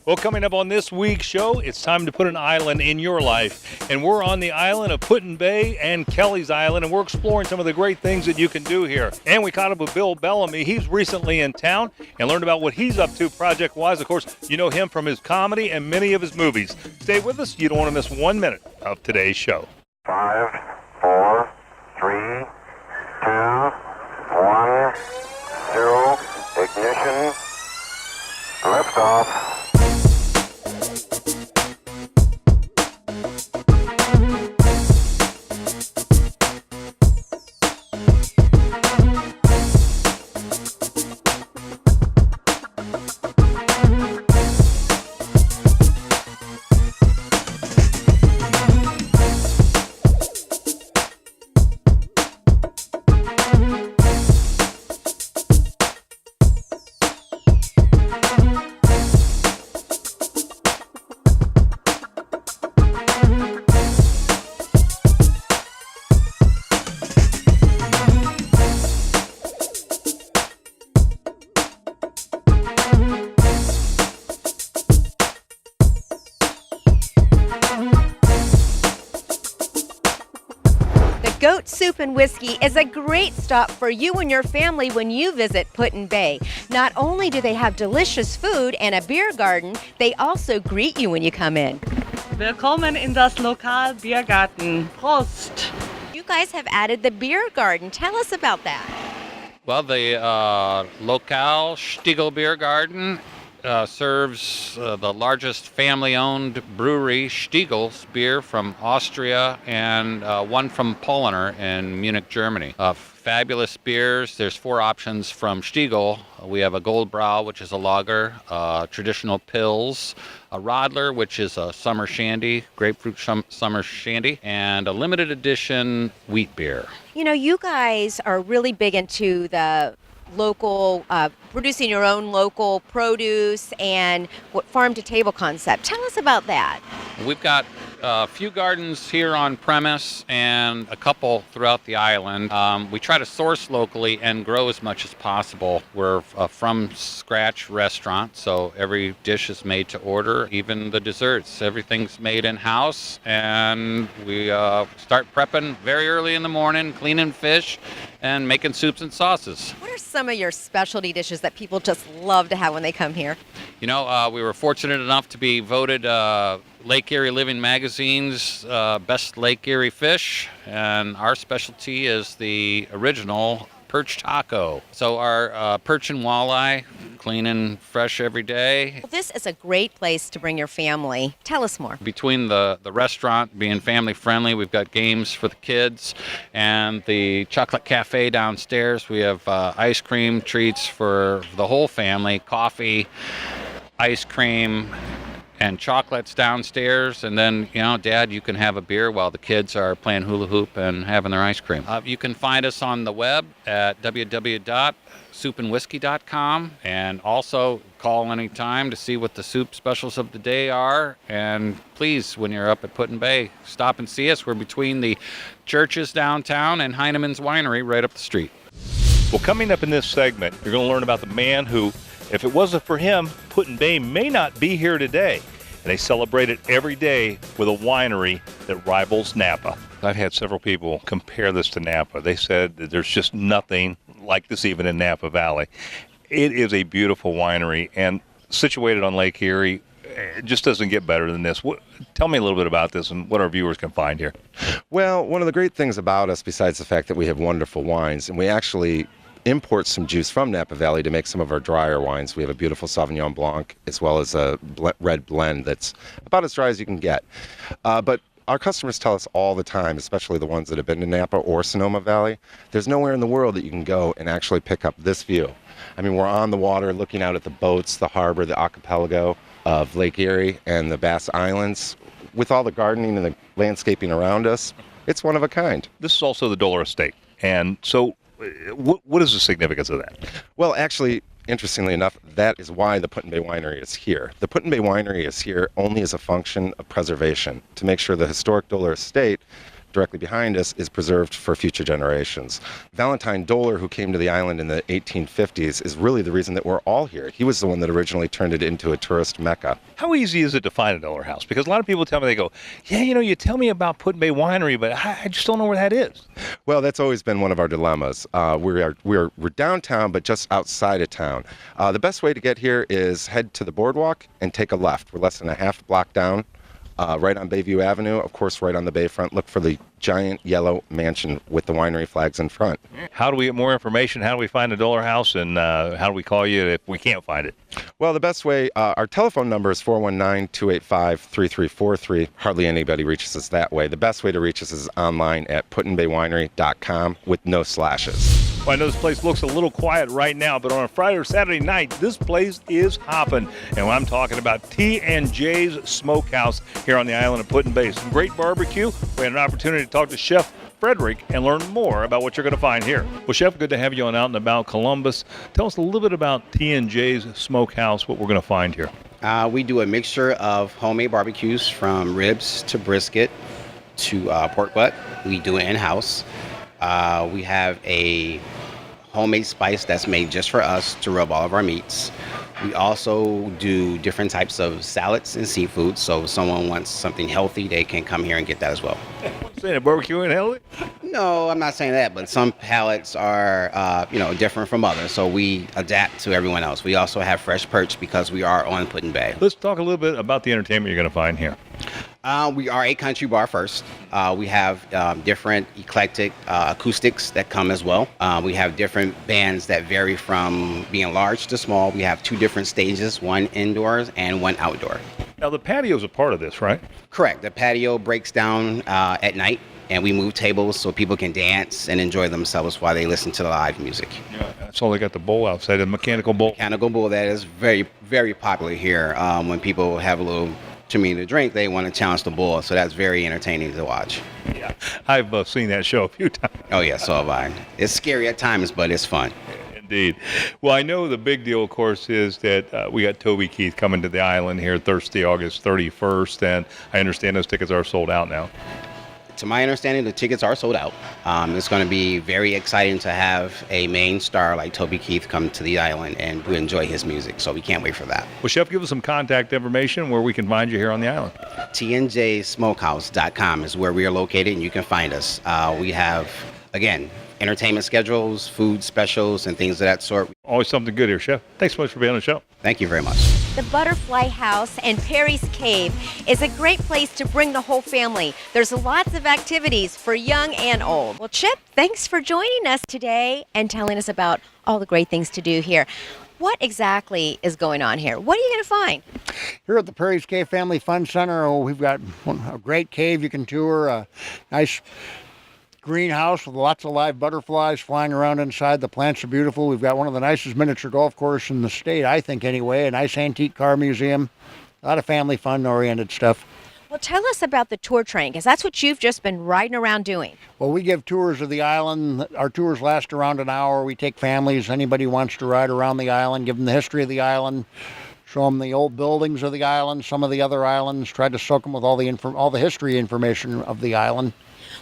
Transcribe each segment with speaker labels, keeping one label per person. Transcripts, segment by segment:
Speaker 1: Well, coming up on this week's show, it's time to put an island in your life. And we're on the island of Put-in-Bay and Kelleys Island, and we're exploring some of the great things that you can do here. And we caught up with Bill Bellamy. He's recently in town and learned about what he's up to project-wise. Of course, you know him from his comedy and many of his movies. Stay with us. You don't want to miss 1 minute of today's show.
Speaker 2: 5, 4, 3, 2, 1, 0, ignition, liftoff.
Speaker 3: Goat Soup and Whiskey is a great stop for you and your family when you visit Put-in-Bay. Not only do they have delicious food and a beer garden, they also greet you when you come in.
Speaker 4: Willkommen in das Lokal Biergarten. Prost!
Speaker 3: You guys have added the beer garden. Tell us about that.
Speaker 5: Well, the Lokal Stiegel Beer Garden serves the largest family-owned brewery, Stiegel's beer from Austria, and one from Polaner in Munich, Germany. Fabulous beers. There's 4 options from Stiegel. We have a Goldbrau, which is a lager, traditional Pils, a Radler, which is a summer shandy, grapefruit summer shandy, and a limited edition wheat beer.
Speaker 3: You know, you guys are really big into the local, producing your own local produce and what farm-to-table concept. Tell us about that.
Speaker 5: We've got a few gardens here on premise and a couple throughout the island. We try to source locally and grow as much as possible. We're a from-scratch restaurant, so every dish is made to order, even the desserts. Everything's made in-house, and we start prepping very early in the morning, cleaning fish, and making soups and sauces.
Speaker 3: What are some of your specialty dishes that people just love to have when they come here?
Speaker 5: You know, we were fortunate enough to be voted Lake Erie Living Magazine's best Lake Erie fish, and our specialty is the original perch taco. So our perch and walleye, clean and fresh every day.
Speaker 3: Well, this is a great place to bring your family. Tell us more.
Speaker 5: Between the restaurant being family friendly, we've got games for the kids, and the chocolate cafe downstairs, we have ice cream treats for the whole family, coffee, ice cream, and chocolates downstairs, and then, you know, Dad, you can have a beer while the kids are playing hula hoop and having their ice cream. You can find us on the web at www.soupandwhiskey.com, and also call anytime to see what the soup specials of the day are. And please, when you're up at Put-in-Bay, stop and see us. We're between the churches downtown and Heineman's Winery right up the street.
Speaker 1: Well, coming up in this segment, you're going to learn about the man who, if it wasn't for him, Put-in-Bay may not be here today. And they celebrate it every day with a winery that rivals Napa. I've had several people compare this to Napa. They said that there's just nothing like this even in Napa Valley. It is a beautiful winery, and situated on Lake Erie, it just doesn't get better than this. Tell me a little bit about this and what our viewers can find here.
Speaker 6: Well, one of the great things about us, besides the fact that we have wonderful wines, and we actually import some juice from Napa Valley to make some of our drier wines. We have a beautiful Sauvignon Blanc as well as a red blend that's about as dry as you can get. But our customers tell us all the time, especially the ones that have been to Napa or Sonoma Valley, there's nowhere in the world that you can go and actually pick up this view. I mean, we're on the water looking out at the boats, the harbor, the archipelago of Lake Erie and the Bass Islands. With all the gardening and the landscaping around us, it's one of a kind.
Speaker 1: This is also the Dollar Estate. And so what is the significance of that?
Speaker 6: Well, actually, interestingly enough, that is why the Put-in-Bay Winery is here. The Put-in-Bay Winery is here only as a function of preservation, to make sure the historic Dollar Estate directly behind us is preserved for future generations. Valentine Doler, who came to the island in the 1850s, is really the reason that we're all here. He was the one that originally turned it into a tourist mecca.
Speaker 1: How easy is it to find a Doler house? Because a lot of people tell me, they go, yeah, you tell me about Put-in-Bay Winery, but I just don't know where that is.
Speaker 6: Well, that's always been one of our dilemmas. We're downtown, but just outside of town. The best way to get here is head to the boardwalk and take a left. We're less than a half block down. Right on Bayview Avenue, of course, right on the bayfront. Look for the giant yellow mansion with the winery flags in front.
Speaker 1: How do we get more information? How do we find a Doler house? And how do we call you if we can't find it?
Speaker 6: Well, the best way, our telephone number is 419-285-3343. Hardly anybody reaches us that way. The best way to reach us is online at puttinbaywinery.com with no slashes.
Speaker 1: Well, I know this place looks a little quiet right now, but on a Friday or Saturday night, this place is hopping. And when I'm talking about T&J's Smokehouse here on the island of Put-in-Bay, some great barbecue. We had an opportunity to talk to Chef Frederick and learn more about what you're going to find here. Well, Chef, good to have you on Out and About Columbus. Tell us a little bit about T&J's Smokehouse, what we're going to find here.
Speaker 7: We do a mixture of homemade barbecues from ribs to brisket to pork butt. We do it in-house. We have a homemade spice that's made just for us to rub all of our meats. We also do different types of salads and seafood, so if someone wants something healthy, they can come here and get that as well.
Speaker 1: Saying a barbecue ain't healthy?
Speaker 7: No, I'm not saying that, but some palates are, different from others, so we adapt to everyone else. We also have fresh perch because we are on Put-in-Bay.
Speaker 1: Let's talk a little bit about the entertainment you're going to find here.
Speaker 7: We are a country bar first. We have different eclectic acoustics that come as well. We have different bands that vary from being large to small. We have two different stages, one indoors and one outdoor.
Speaker 1: Now, the patio's a part of this, right?
Speaker 7: Correct. The patio breaks down at night, and we move tables so people can dance and enjoy themselves while they listen to the live music.
Speaker 1: Yeah, that's all they got, the bowl outside, the mechanical bowl.
Speaker 7: Mechanical bowl, that is very, very popular here. When people have a little too many to drink, they want to challenge the bull, so that's very entertaining to watch.
Speaker 1: Yeah, I've seen that show a few times.
Speaker 7: Oh yeah, so have I. It's scary at times, but it's fun.
Speaker 1: Indeed. Well, I know the big deal, of course, is that we got Toby Keith coming to the island here Thursday, August 31st, and I understand those tickets are sold out now.
Speaker 7: To my understanding, the tickets are sold out. It's going to be very exciting to have a main star like Toby Keith come to the island and we enjoy his music, so we can't wait for that.
Speaker 1: Well, Chef, give us some contact information where we can find you here on the island.
Speaker 7: tnjsmokehouse.com is where we are located, and you can find us. We have, again, entertainment schedules, food specials, and things of that sort.
Speaker 1: Always something good here, Chef. Thanks so much for being on the show.
Speaker 7: Thank you very much.
Speaker 3: The Butterfly House and Perry's Cave is a great place to bring the whole family. There's lots of activities for young and old. Well, Chip, thanks for joining us today and telling us about all the great things to do here. What exactly is going on here? What are you going to find?
Speaker 8: Here at the Perry's Cave Family Fun Center, we've got a great cave you can tour, a nice greenhouse with lots of live butterflies flying around inside. The plants are beautiful. We've got one of the nicest miniature golf courses in the state, I think anyway, a nice antique car museum, a lot of family fun-oriented stuff.
Speaker 3: Well, tell us about the tour train, because that's what you've just been riding around doing.
Speaker 8: Well, we give tours of the island. Our tours last around an hour. We take families, anybody wants to ride around the island, give them the history of the island, show them the old buildings of the island, some of the other islands, try to soak them with all the history information of the island.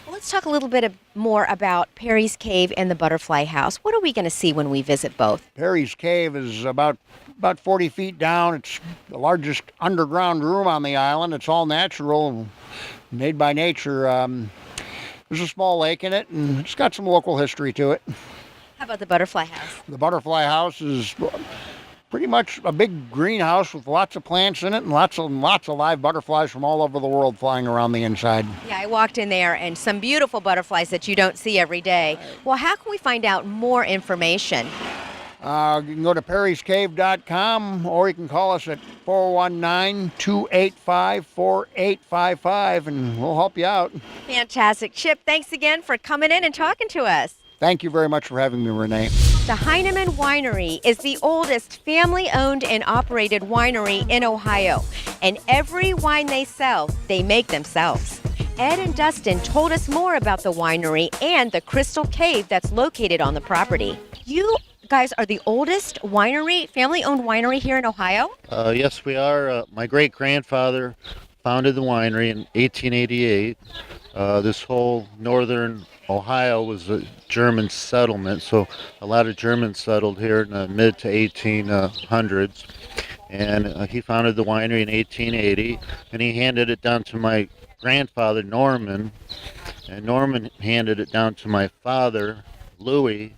Speaker 3: Well, let's talk a little bit more about Perry's Cave and the Butterfly House. What are we going to see when we visit both?
Speaker 8: Perry's Cave is about 40 feet down. It's the largest underground room on the island. It's all natural, made by nature. There's a small lake in it, and it's got some local history to it.
Speaker 3: How about the Butterfly House?
Speaker 8: The Butterfly House is pretty much a big greenhouse with lots of plants in it and lots of live butterflies from all over the world flying around the inside.
Speaker 3: Yeah, I walked in there and some beautiful butterflies that you don't see every day. Well, how can we find out more information?
Speaker 8: You can go to perryscave.com, or you can call us at 419-285-4855, and we'll help you out.
Speaker 3: Fantastic. Chip, thanks again for coming in and talking to us.
Speaker 8: Thank you very much for having me, Renee.
Speaker 3: The Heineman Winery is the oldest family-owned and operated winery in Ohio, and every wine they sell, they make themselves. Ed and Dustin told us more about the winery and the Crystal Cave that's located on the property. You guys are the oldest winery, family-owned winery here in Ohio?
Speaker 9: Yes, we are. My great-grandfather founded the winery in 1888. This whole northern Ohio was a German settlement, so a lot of Germans settled here in the mid to 1800s. And he founded the winery in 1880, and he handed it down to my grandfather, Norman, and Norman handed it down to my father, Louis,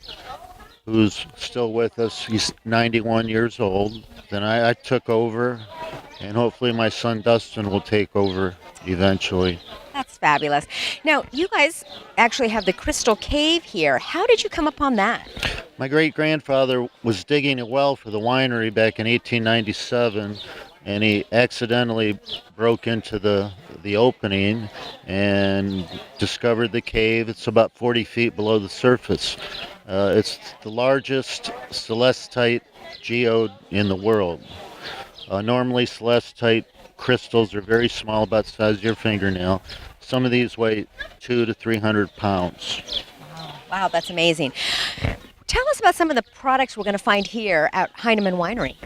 Speaker 9: who's still with us. He's 91 years old. Then I took over, and hopefully my son Dustin will take over eventually.
Speaker 3: That's fabulous. Now, you guys actually have the Crystal Cave here. How did you come upon that?
Speaker 9: My great-grandfather was digging a well for the winery back in 1897, and he accidentally broke into the opening and discovered the cave. It's about 40 feet below the surface. It's the largest celestite geode in the world. Normally, celestite crystals are very small, about the size of your fingernail. Some of these weigh 200 to 300 pounds.
Speaker 3: Wow, that's amazing. Tell us about some of the products we're going to find here at Heineman Winery.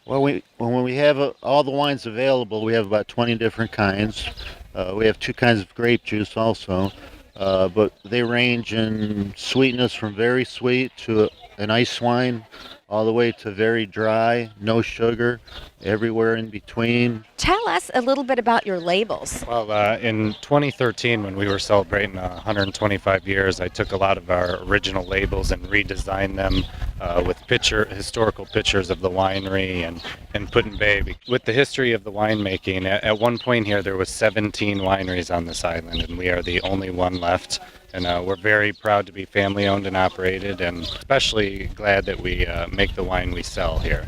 Speaker 9: Well, when we have all the wines available, we have about 20 different kinds. We have 2 kinds of grape juice also, but they range in sweetness from very sweet to an ice wine, all the way to very dry, no sugar, everywhere in between.
Speaker 3: Tell us a little bit about your labels.
Speaker 10: Well, in 2013, when we were celebrating 125 years, I took a lot of our original labels and redesigned them with historical pictures of the winery and Put in Bay. With the history of the winemaking, at one point here there was 17 wineries on this island, and we are the only one left. And we're very proud to be family owned and operated, and especially glad that we make the wine we sell here.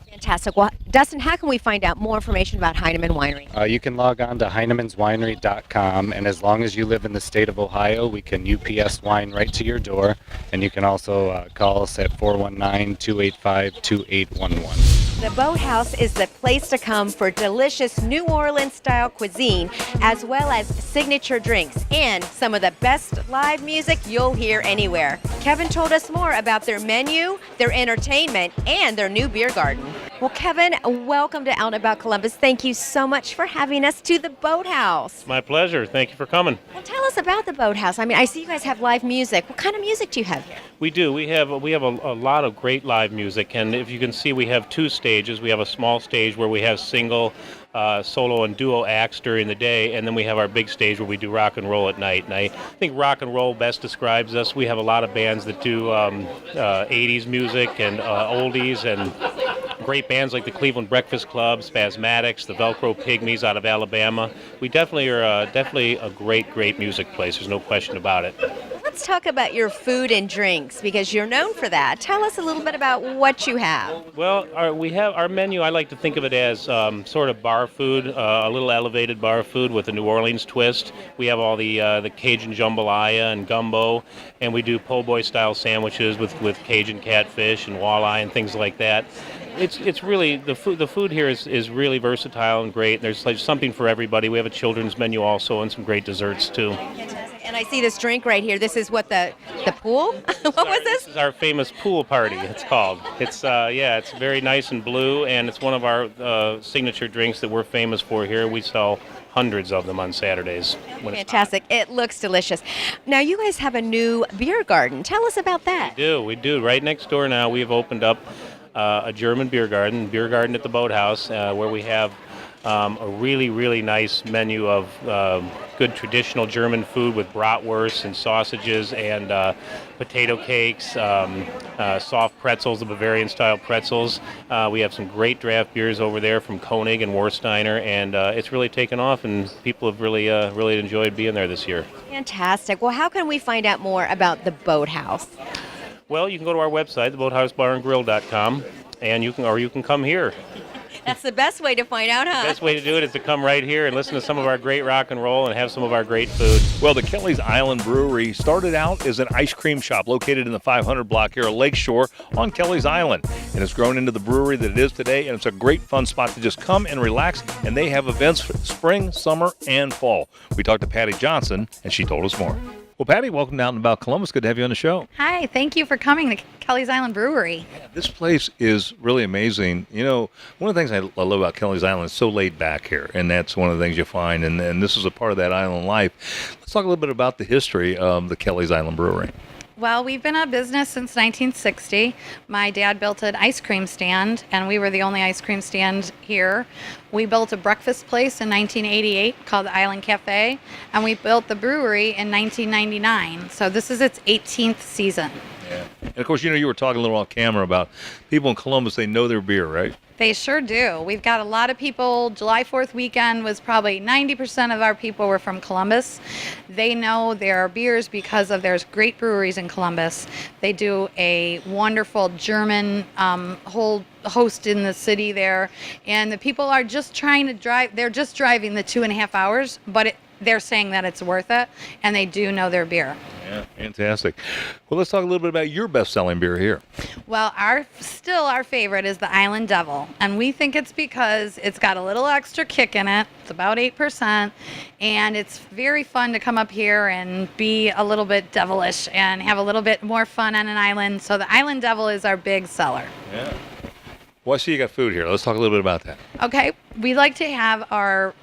Speaker 3: Fantastic. Well, Dustin, how can we find out more information about Heineman Winery?
Speaker 10: You can log on to HeinemansWinery.com, and as long as you live in the state of Ohio, we can UPS wine right to your door, and you can also call us at 419-285-2811.
Speaker 3: The Boathouse is the place to come for delicious New Orleans-style cuisine, as well as signature drinks and some of the best live music you'll hear anywhere. Kevin told us more about their menu, their entertainment, and their new beer garden. Well, Kevin, welcome to Out and About Columbus. Thank you so much for having us to the Boathouse.
Speaker 11: My pleasure. Thank you for coming.
Speaker 3: Well, tell us about the Boathouse. I mean, I see you guys have live music. What kind of music do you have here?
Speaker 11: We do. We have a lot of great live music, and if you can see, we have 2 stages. We have a small stage where we have single, solo, and duo acts during the day, and then we have our big stage where we do rock and roll at night. And I think rock and roll best describes us. We have a lot of bands that do 80s music and oldies, and great bands like the Cleveland Breakfast Club, Spasmatics, the Velcro Pygmies out of Alabama. We definitely are a great music place. There's no question about it.
Speaker 3: Let's talk about your food and drinks, because you're known for that. Tell us a little bit about what you have.
Speaker 11: Well, we have our menu. I like to think of it as sort of bar food, a little elevated bar food with a New Orleans twist. We have all the Cajun jambalaya and gumbo, and we do po' boy style sandwiches with Cajun catfish and walleye and things like that. It's really the food here is really versatile and great. There's like something for everybody. We have a children's menu also and some great desserts too.
Speaker 3: Fantastic. And I see this drink right here. This is what the pool? What was this?
Speaker 11: This is our famous pool party. It's called. It's it's very nice and blue, and it's one of our signature drinks that we're famous for here. We sell hundreds of them on Saturdays.
Speaker 3: Fantastic. It looks delicious. Now, you guys have a new beer garden. Tell us about that.
Speaker 11: We do. Right next door now, we have opened up a German beer garden at the Boathouse, where we have a really nice menu of good traditional German food with bratwurst and sausages and potato cakes, soft pretzels, the Bavarian-style pretzels. We have some great draft beers over there from Koenig and Warsteiner, and it's really taken off, and people have really enjoyed being there this year.
Speaker 3: Fantastic. Well, how can we find out more about the Boathouse?
Speaker 11: Well, you can go to our website, theboathousebarandgrill.com, and you can come here.
Speaker 3: That's the best way to find out, huh?
Speaker 11: The best way to do it is to come right here and listen to some of our great rock and roll and have some of our great food.
Speaker 1: Well, the Kelleys Island Brewery started out as an ice cream shop located in the 500 block here at Lakeshore on Kelleys Island, and it's grown into the brewery that it is today, and it's a great fun spot to just come and relax, and they have events for spring, summer, and fall. We talked to Patty Johnson, and she told us more. Well, Patty, welcome down to about Columbus. Good to have you on the show.
Speaker 12: Hi, thank you for coming to Kelleys Island Brewery.
Speaker 1: This place is really amazing. You know, one of the things I love about Kelleys Island is so laid back here, and that's one of the things you find, and this is a part of that island life. Let's talk a little bit about the history of the Kelleys Island Brewery.
Speaker 12: Well, we've been in business since 1960. My dad built an ice cream stand, and we were the only ice cream stand here. We built a breakfast place in 1988 called the Island Cafe, and we built the brewery in 1999. So this is its 18th season.
Speaker 1: Yeah. And of course, you know, you were talking a little off camera about people in Columbus, they know their beer, right?
Speaker 12: They sure do. We've got a lot of people. July 4th weekend was probably 90% of our people were from Columbus. They know their beers because of there's great breweries in Columbus. They do a wonderful German whole host in the city there. And the people are just trying to drive. They're just driving the 2.5 hours, but they're saying that it's worth it, and they do know their beer.
Speaker 1: Yeah, fantastic. Well, let's talk a little bit about your best-selling beer here.
Speaker 12: Well, our favorite is the Island Devil, and we think it's because it's got a little extra kick in it. It's about 8%, and it's very fun to come up here and be a little bit devilish and have a little bit more fun on an island. So the Island Devil is our big seller.
Speaker 1: Yeah. Well, I see you got food here. Let's talk a little bit about that.
Speaker 12: Okay, we like to have our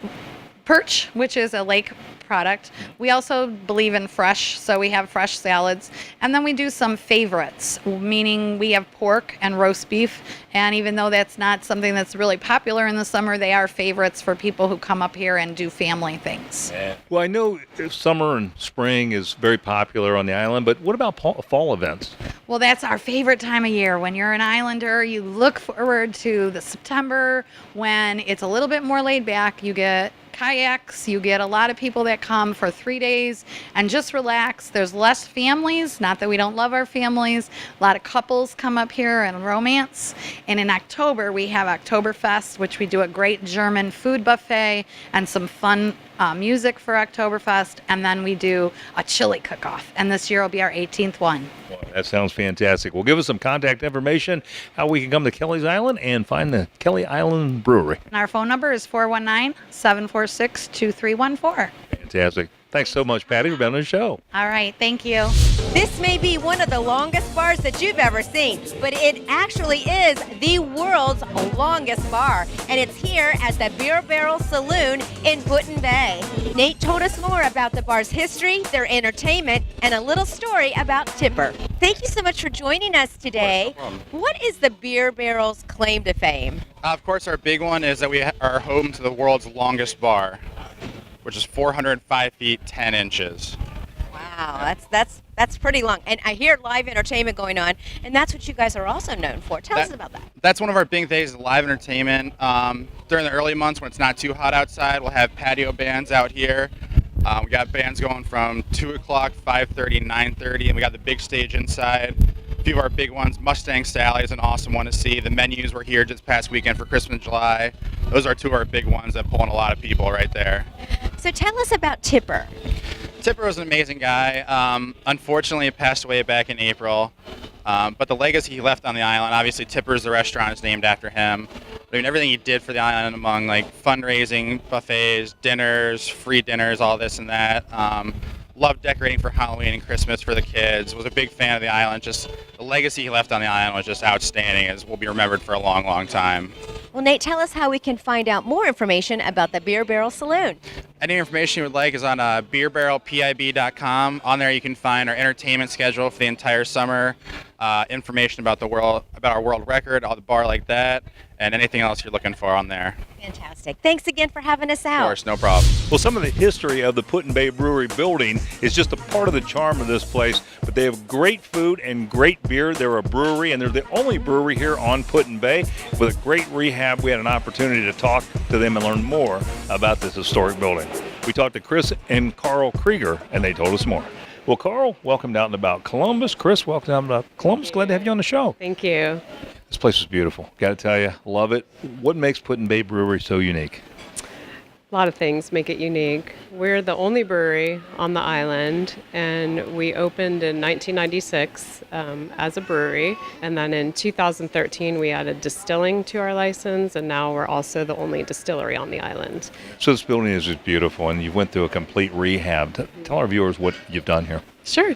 Speaker 12: perch, which is a lake product. We also believe in fresh, so we have fresh salads. And then we do some favorites, meaning we have pork and roast beef. And even though that's not something that's really popular in the summer, they are favorites for people who come up here and do family things.
Speaker 1: Yeah. Well, I know summer and spring is very popular on the island, but what about fall events?
Speaker 12: Well, that's our favorite time of year. When you're an islander, you look forward to the September when it's a little bit more laid back. You get kayaks, you get a lot of people that come for 3 days and just relax. There's less families, not that we don't love our families. A lot of couples come up here and romance. And in October, we have Oktoberfest, which we do a great German food buffet and some fun music for Oktoberfest. And then we do a chili cook-off. And this year will be our 18th one.
Speaker 1: Well, that sounds fantastic. Well, give us some contact information, how we can come to Kelleys Island and find the Kelleys Island Brewery.
Speaker 12: And our phone number is 419-746-2314.
Speaker 1: Fantastic. Thanks so much, Patty, for being on the show.
Speaker 12: All right, thank you.
Speaker 3: This may be one of the longest bars that you've ever seen, but it actually is the world's longest bar, and it's here at the Beer Barrel Saloon in Put-in-Bay. Nate told us more about the bar's history, their entertainment, and a little story about Tipper. Thank you so much for joining us today.
Speaker 13: No problem.
Speaker 3: What is the Beer Barrel's claim to fame?
Speaker 13: Of course, our big one is that we are home to the world's longest bar, which is 405 feet 10 inches.
Speaker 3: Wow, that's pretty long. And I hear live entertainment going on, and that's what you guys are also known for. Tell us about that.
Speaker 13: That's one of our big things, live entertainment. During the early months when it's not too hot outside, we'll have patio bands out here. We got bands going from 2 o'clock, 5:30, 9:30, and we got the big stage inside. A few of our big ones, Mustang Sally is an awesome one to see. The Menus were here just past weekend for Christmas and July. Those are two of our big ones that pull in a lot of people right there.
Speaker 3: So tell us about Tipper.
Speaker 13: Tipper was an amazing guy. Unfortunately, he passed away back in April. But the legacy he left on the island, obviously Tipper's, the restaurant, is named after him. I mean, everything he did for the island among like fundraising, buffets, dinners, free dinners, all this and that. Loved decorating for Halloween and Christmas for the kids. Was a big fan of the island. Just the legacy he left on the island was just outstanding, as will be remembered for a long, long time.
Speaker 3: Well, Nate, tell us how we can find out more information about the Beer Barrel Saloon.
Speaker 13: Any information you would like is on beerbarrelpib.com. On there you can find our entertainment schedule for the entire summer, information about our world record, all the bar like that, and anything else you're looking for on there.
Speaker 3: Fantastic. Thanks again for having us out.
Speaker 13: Of course, no problem.
Speaker 1: Well, some of the history of the Put-in-Bay Brewery building is just a part of the charm of this place, but they have great food and great beer. They're a brewery, and they're the only brewery here on Put-in-Bay with a great rehab. We had an opportunity to talk to them and learn more about this historic building. We talked to Chris and Carl Krieger, and they told us more. Well, Carl, welcome down to about Columbus. Chris, welcome down to about Columbus. Glad to have you on the show.
Speaker 14: Thank you.
Speaker 1: This place is beautiful. Got to tell you, love it. What makes Put-in-Bay Brewery so unique?
Speaker 14: A lot of things make it unique. We're the only brewery on the island, and we opened in 1996 as a brewery. And then in 2013, we added distilling to our license, and now we're also the only distillery on the island.
Speaker 1: So this building is just beautiful, and you went through a complete rehab. Tell our viewers what you've done here.
Speaker 14: Sure.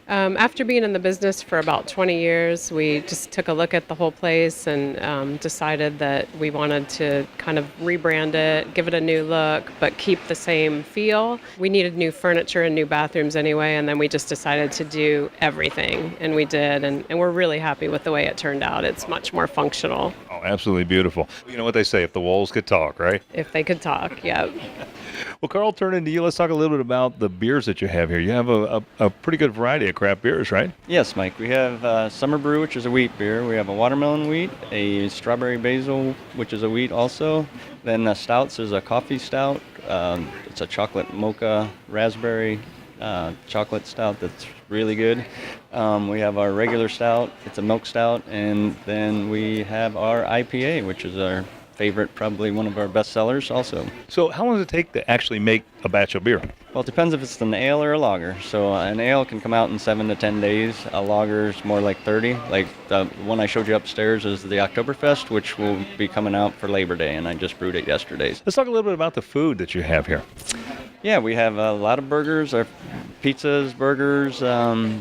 Speaker 14: After being in the business for about 20 years, we just took a look at the whole place and decided that we wanted to kind of rebrand it, give it a new look, but keep the same feel. We needed new furniture and new bathrooms anyway, and then we just decided to do everything, and we did, and we're really happy with the way it turned out. It's much more functional.
Speaker 1: Oh, absolutely beautiful. You know what they say, if the walls could talk, right?
Speaker 14: If they could talk, yeah.
Speaker 1: Well, Carl, turn into you. Let's talk a little bit about the beers that you have here. You have a pretty good variety of craft beers, right?
Speaker 15: Yes, Mike. We have Summer Brew, which is a wheat beer. We have a watermelon wheat, a strawberry basil, which is a wheat also. Then stouts, there's a coffee stout. It's a chocolate mocha raspberry chocolate stout that's really good. We have our regular stout. It's a milk stout. And then we have our IPA, which is our favorite, probably one of our best sellers also.
Speaker 1: So how long does it take to actually make a batch of beer?
Speaker 15: Well, it depends if it's an ale or a lager. So an ale can come out in 7 to 10 days. A lager is more like 30. Like the one I showed you upstairs is the Oktoberfest, which will be coming out for Labor Day, and I just brewed it yesterday.
Speaker 1: Let's talk a little bit about the food that you have here.
Speaker 15: Yeah, we have a lot of burgers, our pizzas, burgers,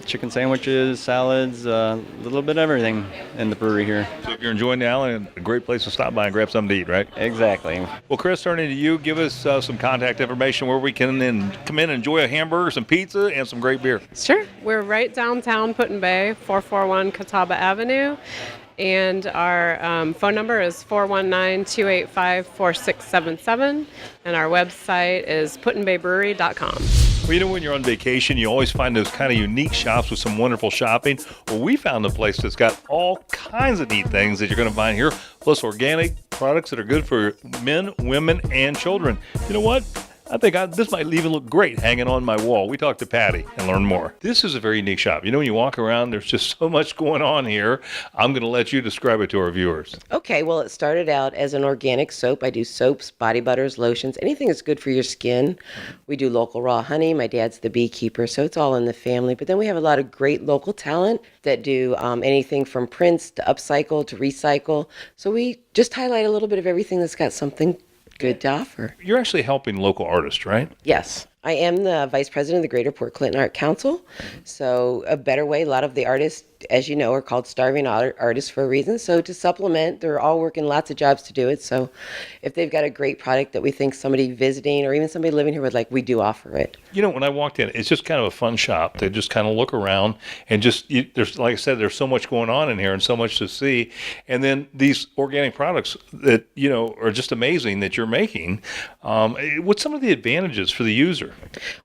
Speaker 15: chicken sandwiches, salads, a little bit of everything in the brewery here.
Speaker 1: So if you're enjoying the island, a great place to stop by and grab something to eat, right?
Speaker 15: Exactly.
Speaker 1: Well, Chris, turning to you, give us some contact information where we can then come in and enjoy a hamburger, some pizza, and some great beer.
Speaker 14: Sure. We're right downtown Put-in-Bay, 441 Catawba Avenue. And our phone number is 419-285-4677. And our website is putinbaybrewery.com.
Speaker 1: Well, you know, when you're on vacation, you always find those kind of unique shops with some wonderful shopping. Well, we found a place that's got all kinds of neat things that you're going to find here, plus organic products that are good for men, women, and children. You know what? I think this might even look great hanging on my wall. We talked to Patty and learn more. This is a very unique shop. You know, when you walk around, there's just so much going on here. I'm going to let you describe it to our viewers.
Speaker 16: Okay, well, it started out as an organic soap. I do soaps, body butters, lotions, anything that's good for your skin. We do local raw honey. My dad's the beekeeper, so it's all in the family. But then we have a lot of great local talent that do anything from prints to upcycle to recycle. So we just highlight a little bit of everything that's got something good to offer.
Speaker 1: You're actually helping local artists, right?
Speaker 16: Yes. I am the vice president of the Greater Port Clinton Art Council. So a better way, a lot of the artists, as you know, are called starving artists for a reason. So to supplement, they're all working lots of jobs to do it. So if they've got a great product that we think somebody visiting or even somebody living here would like, we do offer it.
Speaker 1: You know, when I walked in, it's just kind of a fun shop to just kind of look around and there's, like I said, there's so much going on in here and so much to see. And then these organic products that, you know, are just amazing that you're making. What's some of the advantages for the user?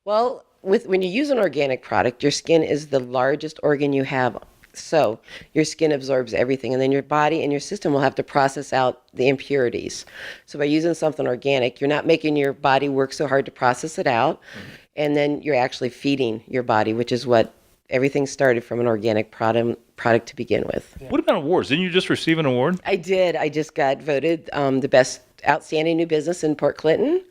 Speaker 16: Well, when you use an organic product, your skin is the largest organ you have. So your skin absorbs everything, and then your body and your system will have to process out the impurities. So by using something organic, you're not making your body work so hard to process it out, and then you're actually feeding your body, which is what everything started from an organic product to begin with.
Speaker 1: What about awards? Didn't you just receive an award?
Speaker 16: I did. I just got voted the best outstanding new business in Port Clinton.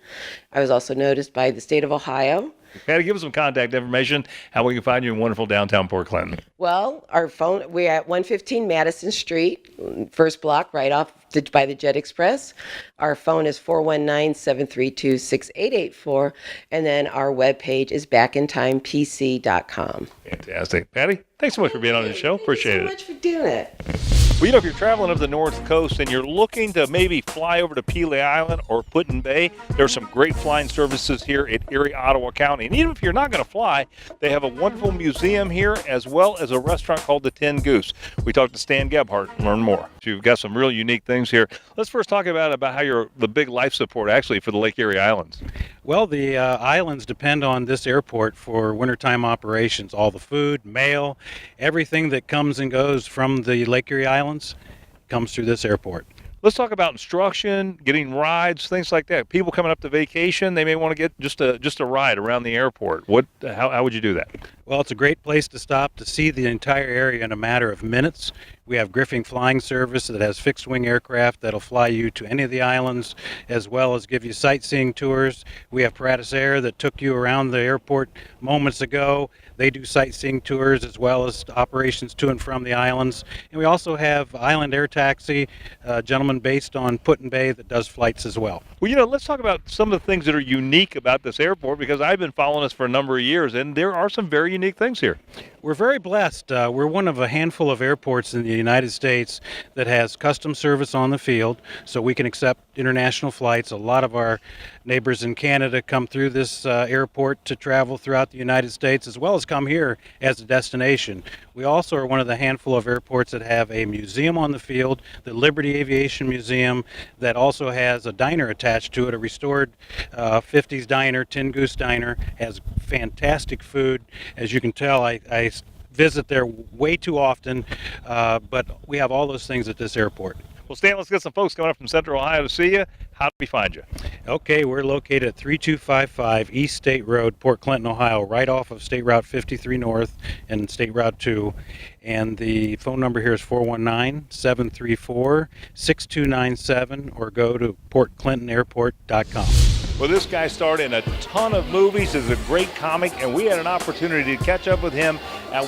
Speaker 16: I was also noticed by the state of Ohio.
Speaker 1: Patty, give us some contact information, how we can find you in wonderful downtown Port Clinton.
Speaker 16: Well, our phone, we're at 115 Madison Street, first block right off by the Jet Express. Our phone is 419-732-6884, and then our webpage is backintimepc.com.
Speaker 1: Fantastic. Patty, thanks so much for being on the show. Appreciate it.
Speaker 16: Thanks so much for doing it.
Speaker 1: Well, you know, if you're traveling up the North Coast and you're looking to maybe fly over to Kelleys Island or Put-in-Bay, there's some great flying services here at Erie, Ottawa County. And even if you're not going to fly, they have a wonderful museum here as well as a restaurant called the Tin Goose. We talked to Stan Gebhardt and learn more. So you've got some real unique things here. Let's first talk about how you're the big life support actually for the Lake Erie Islands.
Speaker 17: Well, the islands depend on this airport for wintertime operations. All the food, mail, everything that comes and goes from the Lake Erie Islands comes through this airport.
Speaker 1: Let's talk about instruction, getting rides, things like that. People coming up to vacation, they may want to get just a ride around the airport. How would you do that?
Speaker 17: Well, it's a great place to stop to see the entire area in a matter of minutes. We have Griffing Flying Service that has fixed-wing aircraft that'll fly you to any of the islands, as well as give you sightseeing tours. We have Paratus Air that took you around the airport moments ago. They do sightseeing tours as well as operations to and from the islands. And we also have Island Air Taxi, a gentleman based on Put-in-Bay that does flights as well.
Speaker 1: Well, let's talk about some of the things that are unique about this airport, because I've been following this for a number of years, and there are some very unique things here.
Speaker 17: We're very blessed. We're one of a handful of airports in the United States that has custom service on the field, so we can accept international flights. A lot of our neighbors in Canada come through this airport to travel throughout the United States, as well as come here as a destination. We also are one of the handful of airports that have a museum on the field, the Liberty Aviation Museum, that also has a diner attached to it, a restored 50s diner, Tin Goose Diner, has fantastic food. As you can tell, I visit there way too often, but we have all those things at this airport.
Speaker 1: Well, Stan, let's get some folks coming up from Central Ohio to see you. How do we find you?
Speaker 17: Okay, we're located at 3255 East State Road, Port Clinton, Ohio, right off of State Route 53 North and State Route 2. And the phone number here is 419-734-6297, or go to portclintonairport.com.
Speaker 1: Well, this guy starred in a ton of movies, is a great comic, and we had an opportunity to catch up with him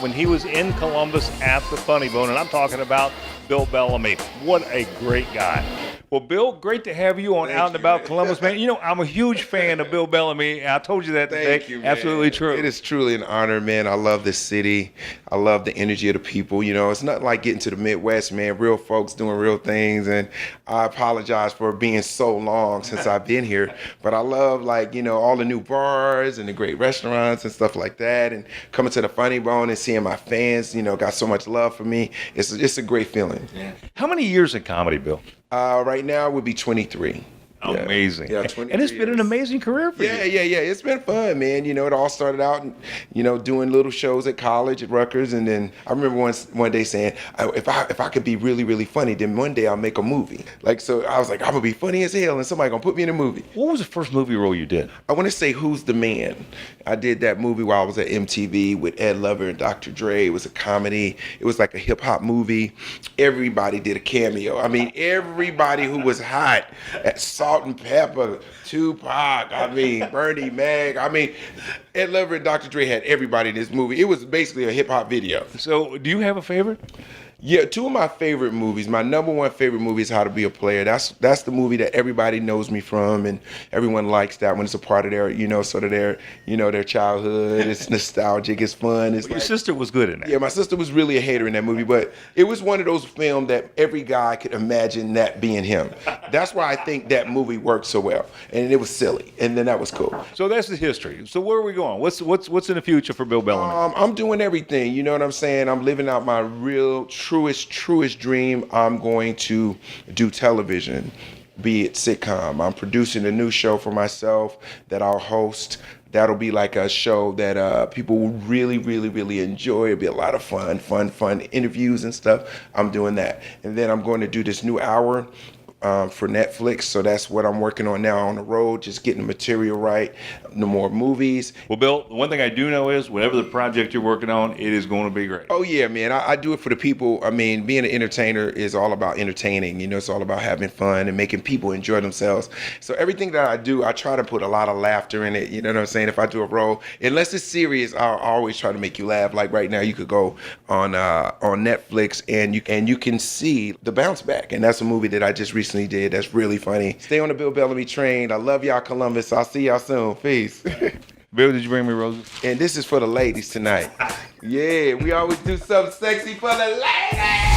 Speaker 1: when he was in Columbus at the Funny Bone, and I'm talking about Bill Bellamy. What a great guy. Well, Bill, great to have you on Out and About Columbus, man. I'm a huge fan of Bill Bellamy. I told you that today.
Speaker 18: Thank you, man.
Speaker 1: Absolutely true.
Speaker 18: It is truly an honor, man. I love this city. I love the energy of the people. It's not like getting to the Midwest, man. Real folks doing real things, and I apologize for being so long since I've been here, but I love, all the new bars and the great restaurants and stuff like that, and coming to the Funny Bone and seeing my fans, got so much love for me. It's a great feeling.
Speaker 1: Yeah. How many years in comedy, Bill?
Speaker 18: Right now would be 23.
Speaker 1: Amazing.
Speaker 18: Yeah, 23
Speaker 1: and it's been an amazing career for you.
Speaker 18: Yeah. It's been fun, man. It all started out, doing little shows at college at Rutgers, and then I remember one day saying, if I could be really, really funny, then one day I'll make a movie. So I was like, I'm gonna be funny as hell, and somebody gonna put me in a movie.
Speaker 1: What was the first movie role you did?
Speaker 18: I want to say Who's the Man. I did that movie while I was at MTV with Ed Lover and Dr. Dre. It was a comedy. It was like a hip hop movie. Everybody did a cameo. I mean, everybody who was hot at Salt and Pepper, Tupac, Bernie Mac. Ed Lover and Dr. Dre had everybody in this movie. It was basically a hip hop video.
Speaker 1: So, do you have a favorite?
Speaker 18: Yeah, two of my favorite movies. My number one favorite movie is How to Be a Player. That's the movie that everybody knows me from, and everyone likes that one. It's a part of their, sort of their childhood. It's nostalgic. It's fun.
Speaker 1: Your sister was good in that.
Speaker 18: Yeah, my sister was really a hater in that movie, but it was one of those films that every guy could imagine that being him. That's why I think that movie worked so well, and it was silly, and then that was cool.
Speaker 1: So that's the history. So where are we going? What's in the future for Bill Bellamy?
Speaker 18: I'm doing everything. You know what I'm saying? I'm living out my real truest dream. I'm going to do television, be it sitcom. I'm producing a new show for myself that I'll host. That'll be like a show that people will really, really, really enjoy. It'll be a lot of fun interviews and stuff. I'm doing that. And then I'm going to do this new hour for Netflix, so that's what I'm working on now on the road, just getting the material right, no more movies.
Speaker 1: Well, Bill, the one thing I do know is whatever the project you're working on, it is going to be great.
Speaker 18: Oh yeah, man, I do it for the people. Being an entertainer is all about entertaining, it's all about having fun and making people enjoy themselves. So everything that I do, I try to put a lot of laughter in it, you know what I'm saying? If I do a role, unless it's serious, I'll always try to make you laugh. Like right now, you could go on Netflix and you can see The Bounce Back, and that's a movie that I just recently did that's really funny. Stay on the Bill Bellamy train. I love y'all, Columbus. I'll see y'all soon. Peace.
Speaker 1: Bill, did you bring me roses?
Speaker 18: And this is for the ladies tonight. Yeah, we always do something sexy for the ladies.